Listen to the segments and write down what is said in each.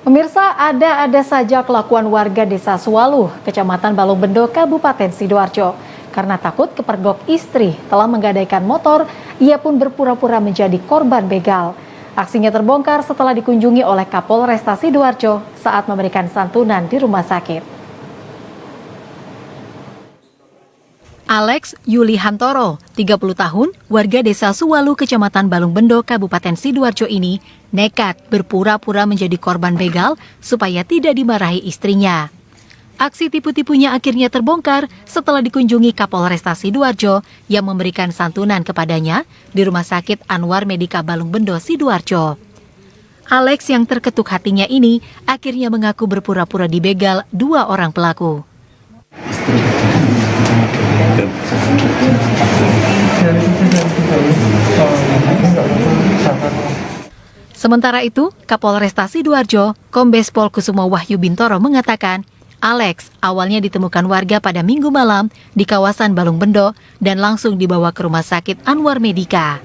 Pemirsa, ada saja kelakuan warga Desa Suwaluh, Kecamatan Balongbendo, Kabupaten Sidoarjo. Karena takut kepergok istri telah menggadaikan motor, ia pun berpura-pura menjadi korban begal. Aksinya terbongkar setelah dikunjungi oleh Kapolresta Sidoarjo saat memberikan santunan di rumah sakit. Alex Yuli Hantoro, 30 tahun, warga Desa Suwaluh, Kecamatan Balongbendo, Kabupaten Sidoarjo ini nekat berpura-pura menjadi korban begal supaya tidak dimarahi istrinya. Aksi tipu-tipunya akhirnya terbongkar setelah dikunjungi Kapolresta Sidoarjo yang memberikan santunan kepadanya di Rumah Sakit Anwar Medika Balongbendo, Sidoarjo. Alex yang terketuk hatinya ini akhirnya mengaku berpura-pura dibegal dua orang pelaku. Sementara itu, Kapolresta Sidoarjo, Kombes Pol Kusumo Wahyu Bintoro mengatakan, Alex awalnya ditemukan warga pada Minggu malam di kawasan Balongbendo dan langsung dibawa ke Rumah Sakit Anwar Medika.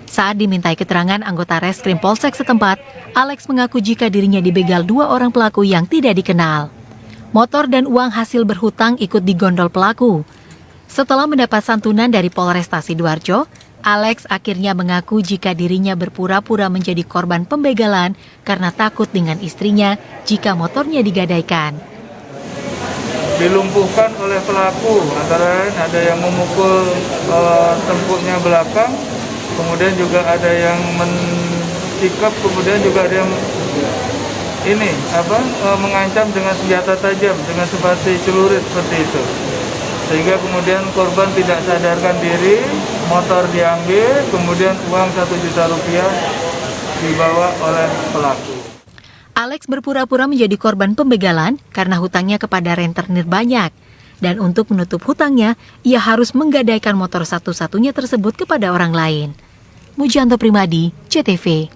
Saat dimintai keterangan anggota Reskrim Polsek setempat, Alex mengaku jika dirinya dibegal dua orang pelaku yang tidak dikenal. Motor dan uang hasil berhutang ikut digondol pelaku. Setelah mendapat santunan dari Polresta Sidoarjo, Alex akhirnya mengaku jika dirinya berpura-pura menjadi korban pembegalan karena takut dengan istrinya jika motornya digadaikan. Dilumpuhkan oleh pelaku, antara lain ada yang memukul tengkuknya belakang, kemudian juga ada yang mentikap, kemudian juga ada yang mengancam dengan senjata tajam, dengan seperti celurit seperti itu. Sehingga kemudian korban tidak sadarkan diri, motor diambil, kemudian uang Rp1 juta dibawa oleh pelaku. Alex berpura-pura menjadi korban pembegalan karena hutangnya kepada rentenir banyak. Dan untuk menutup hutangnya, ia harus menggadaikan motor satu-satunya tersebut kepada orang lain. Mujianto Primadi, CTV.